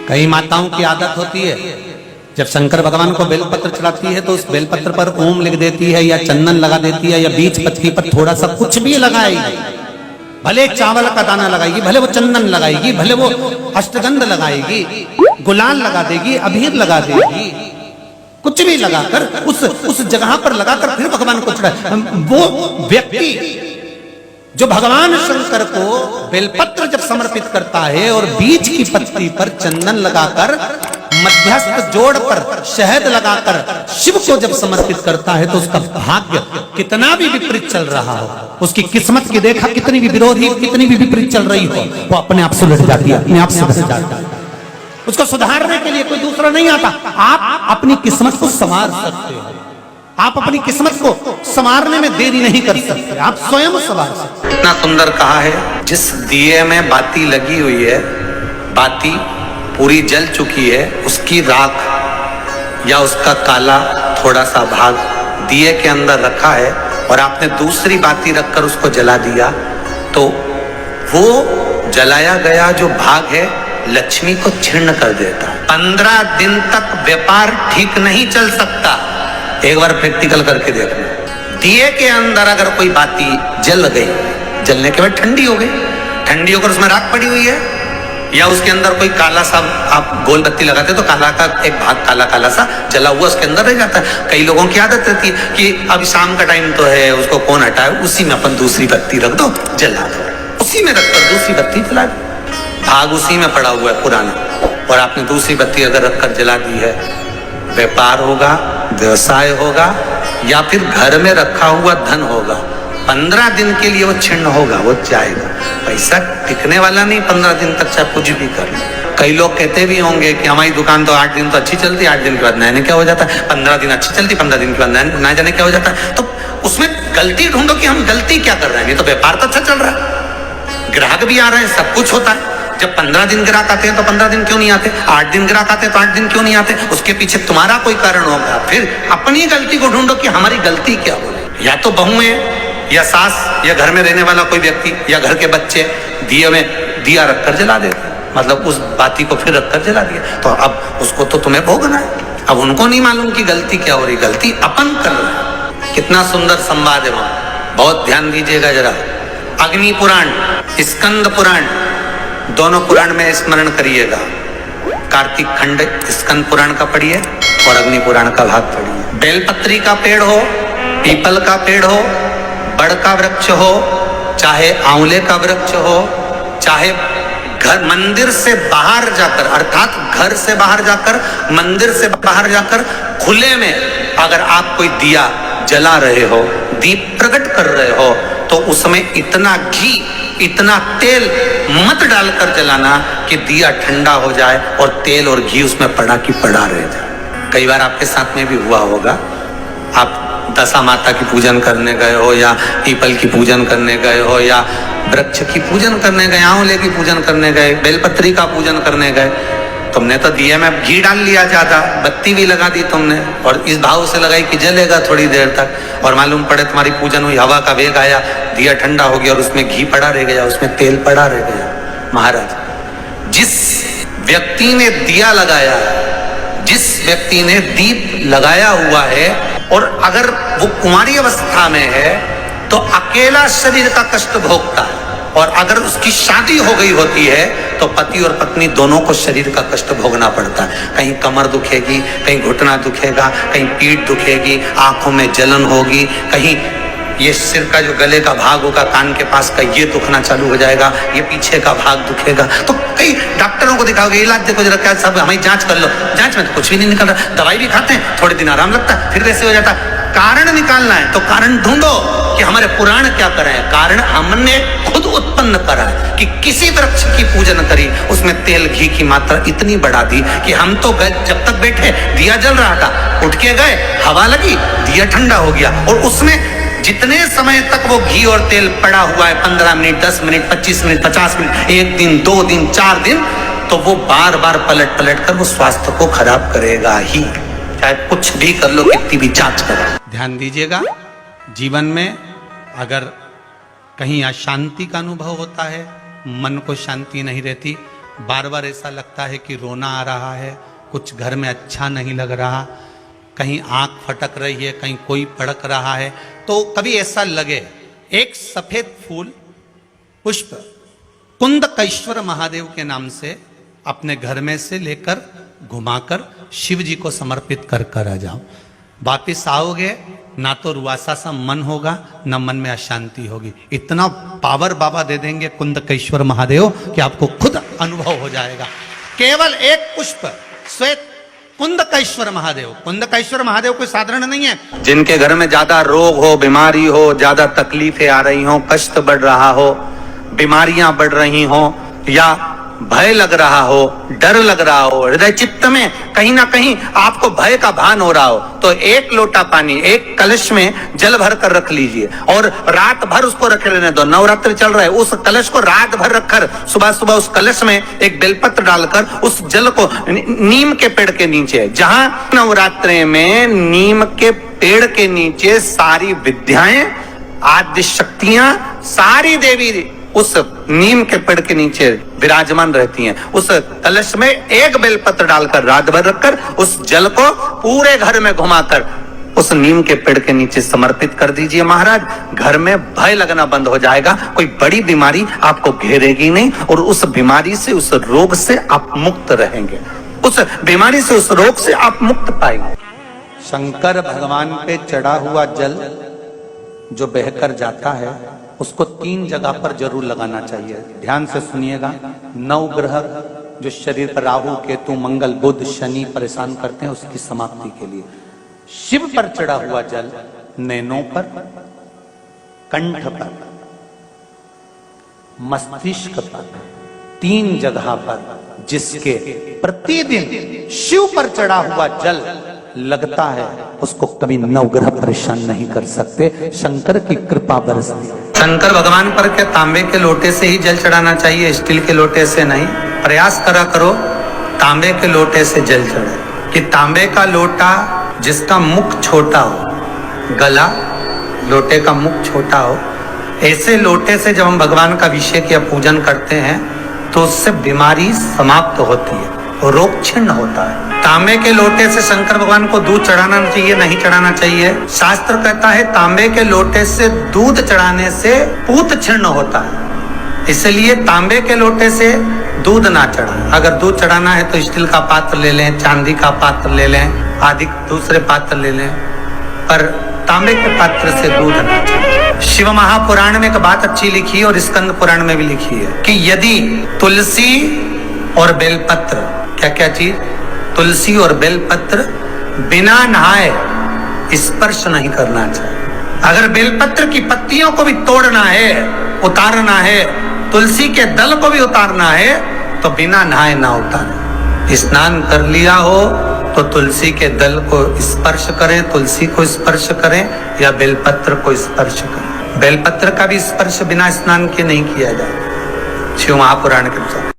कई माताओं की आदत होती है, जब शंकर भगवान को बेलपत्र चढ़ाती है तो उस बेलपत्र पर ओम लिख देती है या चंदन लगा देती है या बीच पत्ती पर थोड़ा सा कुछ भी लगाएगी। भले चावल का दाना लगाएगी, भले वो चंदन लगाएगी, भले वो अष्टगंध लगाएगी, गुलाल लगा देगी, अबीर लगा देगी, कुछ भी लगाकर उस जगह पर लगाकर फिर भगवान को चढ़ाए। वो व्यक्ति जो भगवान शंकर को बेलपत्र जब समर्पित करता है और बीच की पत्ती पर चंदन लगाकर मध्यस्थ जोड़ पर शहद लगाकर शिव को जब समर्पित करता है तो उसका भाग्य कितना भी विपरीत चल रहा हो, उसकी किस्मत की देखा कितनी भी विरोधी कितनी भी विपरीत चल रही हो, वो अपने आप सुलझ जाती है, अपने आप सुलझ जाती है। उसको सुधारने के लिए कोई दूसरा नहीं आता। आप अपनी किस्मत को संवार सकते हो, आप अपनी किस्मत को संवारने में देरी नहीं कर सकते, आप स्वयं संवार सकते। इतना सुंदर कहा है, जिस दिए में बाती लगी हुई है, बाती पूरी जल चुकी है, उसकी राख या उसका काला थोड़ा सा भाग दिए के अंदर रखा है और आपने दूसरी बाती रखकर उसको जला दिया, तो वो जलाया गया जो भाग है लक्ष्मी को छीर्ण कर देता। 15 दिन तक व्यापार ठीक नहीं चल सकता। एक बार प्रैक्टिकल करके देखना। दिए के अंदर अगर कोई बाती जल गई, जलने के बाद ठंडी हो गई, ठंडी होकर उसमें राख पड़ी हुई है, या उसके अंदर कोई काला सा आप गोल बत्ती लगाते तो काला का एक भाग काला काला सा जला हुआ उसके अंदर रह जाता है। कई लोगों की आदत रहती है कि अब शाम का टाइम तो है, उसको कौन हटाए, उसी में अपन दूसरी बत्ती रख दो, जला दो, उसी में रखकर दूसरी बत्ती जला दो। भाग उसी में पड़ा हुआ है पुराना, और आपने दूसरी बत्ती अगर रखकर जला दी है, व्यापार होगा, व्यवसाय होगा, या फिर घर में रखा हुआ धन होगा, 15 दिन के लिए वो छिन्न होगा, वो जाएगा। पैसा टिकने वाला नहीं 15 दिन तक, चाहे कुछ भी कर लो। कई लोग कहते भी होंगे कि हमारी दुकान तो 8 दिन तो अच्छी चलती, 8 दिन के बाद नया क्या हो जाता है, 15 दिन अच्छी चलती, 15 दिन के बाद नया जाने क्या हो जाता है। तो उसमें गलती ढूंढो कि हम गलती क्या कर रहे हैं। नहीं तो व्यापार तो अच्छा चल रहा है, ग्राहक भी आ रहे हैं, सब कुछ होता है। जब 15 दिन ग्राहक आते हैं तो 15 दिन क्यों नहीं आते, 8 दिन ग्राहक आते हैं तो 8 दिन क्यों नहीं आते, उसके पीछे तुम्हारा कोई कारण होगा। फिर अपनी गलती को ढूंढो कि हमारी गलती क्या हो। या तो बहू है या सास या घर में रहने वाला कोई व्यक्ति या घर के बच्चे दिए में दिया रखकर जला देते, मतलब उस बाती को फिर रखकर जला दिया, तो अब उसको तो तुम्हें भोगना है। अब उनको नहीं मालूम कि गलती क्या हो रही, गलती अपन कर रहे हैं। कितना सुंदर संवाद है वहां, बहुत ध्यान दीजिएगा जरा। अग्नि पुराण, स्कंद पुराण, दोनों पुराण में स्मरण करिएगा। कार्तिक खंड स्कंद पुराण का पढ़िए और अग्नि पुराण का भाग पढ़िए। बेलपत्री का पेड़ हो, पीपल का पेड़ हो, बड़ का वृक्ष हो, चाहे आंवले का वृक्ष हो, चाहे घर मंदिर से बाहर जाकर, अर्थात घर से बाहर जाकर, मंदिर से बाहर जाकर खुले में अगर आप कोई दिया जला रहे हो, दीप प्रकट कर रहे हो, तो उसमें इतना घी इतना तेल मत डालकर जलाना कि दिया ठंडा हो जाए और तेल और घी उसमें पड़ा की पड़ा रह जाए। कई बार आपके साथ में भी हुआ होगा, आप दशा माता की पूजन करने गए हो या पीपल की पूजन करने गए हो या वृक्ष की पूजन करने गए, आंवले की पूजन करने गए, बेलपत्री का पूजन करने गए, तुमने तो दिए में घी डाल लिया ज्यादा, बत्ती भी लगा दी तुमने और इस भाव से लगाई कि जलेगा थोड़ी देर तक, और मालूम पड़े तुम्हारी पूजन हुई, हवा का वेग आया, दिया ठंडा हो गया और उसमें घी पड़ा रह गया, उसमें तेल पड़ा रह गया। महाराज, जिस व्यक्ति ने दिया लगाया, जिस व्यक्ति ने दीप लगाया हुआ है, और अगर वो कुंवारी अवस्था में है तो अकेला शरीर का कष्ट भोगता है, और अगर उसकी शादी हो गई होती है तो पति और पत्नी दोनों को शरीर का कष्ट भोगना पड़ता है। कहीं कमर दुखेगी, कहीं घुटना दुखेगा, कहीं पीठ दुखेगी, आंखों में जलन होगी, कहीं ये सिर का जो गले का भाग होगा कान के पास का ये दुखना चालू हो जाएगा, ये पीछे का भाग दुखेगा। तो कई डॉक्टरों को दिखाओगे, इलाज देखो जरा, क्या सब हमारी जांच कर लो, जांच में तो कुछ भी नहीं निकल रहा, दवाई भी खाते हैं, थोड़े दिन आराम लगता है, फिर वैसे हो जाता है। कारण निकालना है तो कारण ढूंढो कि हमारे पुराण क्या कर रहे हैं। कारण हमने खुद उत्पन्न करा है कि किसी वृक्ष की पूजन करी, उसमें तेल घी की मात्रा इतनी बढ़ा दी कि हम तो जब तक बैठे दिया जल रहा था, उठ के गए, हवा लगी, दिया ठंडा हो गया, और उसमें जितने समय तक वो घी और तेल पड़ा हुआ है, 15 मिनट, 10 मिनट, 25 मिनट, 50 मिनट, 1 दिन, 2 दिन, 4 दिन, तो वो बार बार पलट पलट कर वो स्वास्थ्य को खराब करेगा ही, चाहे कुछ भी कर लो, कितनी भी जांच करो। ध्यान दीजिएगा, जीवन में अगर कहीं अशांति का अनुभव होता है, मन को शांति नहीं रहती, बार बार ऐसा लगता है कि रोना आ रहा है, कुछ घर में अच्छा नहीं लग रहा, कहीं आंख फटक रही है, कहीं कोई पड़क रहा है, तो कभी ऐसा लगे एक सफेद फूल पुष्प कुंदकेश्वर महादेव के नाम से अपने घर में से लेकर घुमाकर शिव जी को समर्पित कर कर आ जाओ। वापिस आओगे ना तो रुआसा सा मन होगा, ना मन में अशांति होगी। इतना पावर बाबा दे देंगे कुंदकेश्वर महादेव कि आपको खुद अनुभव हो जाएगा। केवल एक पुष्प श्वेत कुंदकेश्वर महादेव। कुंदकेश्वर महादेव कोई साधारण नहीं है। जिनके घर में ज्यादा रोग हो, बीमारी हो, ज्यादा तकलीफें आ रही हो, कष्ट बढ़ रहा हो, बीमारियां बढ़ रही हो, या भय लग रहा हो, डर लग रहा हो, हृदय चित्त में कहीं ना कहीं आपको भय का भान हो रहा हो, तो एक लोटा पानी एक कलश में जल भर कर रख लीजिए और रात भर उसको रखे रहने दो। नवरात्र चल रहा है, उस कलश को रात भर रखकर सुबह सुबह उस कलश में एक बेलपत्र डालकर उस जल को नीम के पेड़ के नीचे, जहां नवरात्रे में नीम के पेड़ के नीचे सारी विद्याएं, आद्य शक्तियां, सारी देवी उस नीम के पेड़ के नीचे विराजमान रहती हैं। उस कलश में एक बेलपत्र डालकर रात भर रखकर उस जल को पूरे घर में घुमाकर उस नीम के पेड़ के नीचे समर्पित कर दीजिए महाराज। घर में भय लगना बंद हो जाएगा, कोई बड़ी बीमारी आपको घेरेगी नहीं और उस बीमारी से, उस रोग से आप मुक्त रहेंगे। उस बीमारी से, उस रोग से आप मुक्त पाएंगे। शंकर भगवान पे चढ़ा हुआ जल जो बहकर जाता है उसको 3 जगह पर जरूर लगाना चाहिए। ध्यान से सुनिएगा। 9 ग्रह जो शरीर पर राहु, केतु, मंगल, बुध, शनि परेशान करते हैं, उसकी समाप्ति के लिए। शिव पर चढ़ा हुआ जल नैनों पर, कंठ पर, मस्तिष्क पर, 3 जगह पर, जिसके प्रतिदिन शिव पर चढ़ा हुआ जल लगता है उसको कभी 9 ग्रह परेशान नहीं कर सकते। शंकर की कृपा बरसती। शंकर भगवान पर क्या तांबे के लोटे से ही जल चढ़ाना चाहिए, स्टील के लोटे से नहीं? प्रयास करा करो तांबे के लोटे से जल चढ़े। कि तांबे का लोटा जिसका मुख छोटा हो, गला लोटे का मुख छोटा हो, ऐसे लोटे से जब हम भगवान का अभिषेक या पूजन करते हैं तो उससे बीमारी समाप्त होती है, रोग छिन्न होता है। तांबे के लोटे से शंकर भगवान को दूध चढ़ाना चाहिए, नहीं चढ़ाना चाहिए? शास्त्र कहता है तांबे के लोटे से दूध चढ़ाने से पूत छिन्न होता है, इसलिए तांबे के लोटे से दूध ना चढ़ाएं। अगर दूध चढ़ाना है तो स्टील का पात्र ले लें, चांदी का पात्र ले लें, आदि दूसरे पात्र ले लें, पर तांबे के पात्र से दूध ना चढ़ाएं। शिव महापुराण में एक बात अच्छी लिखी है और स्कंद पुराण में भी लिखी है कि यदि तुलसी और बेलपत्र, क्या क्या चीज, तुलसी और बेलपत्र बिना नहाए स्पर्श नहीं करना चाहिए। अगर बेलपत्र की पत्तियों को भी तोड़ना है, उतारना है, तुलसी के दल को भी उतारना है, तो बिना नहाए ना उतारें। स्नान कर लिया हो तो तुलसी के दल को स्पर्श करें, तुलसी को स्पर्श करें या बेलपत्र को स्पर्श करें। बेलपत्र का भी स्पर्श बिना स्नान के नहीं किया जाए शिव महापुराण के अनुसार।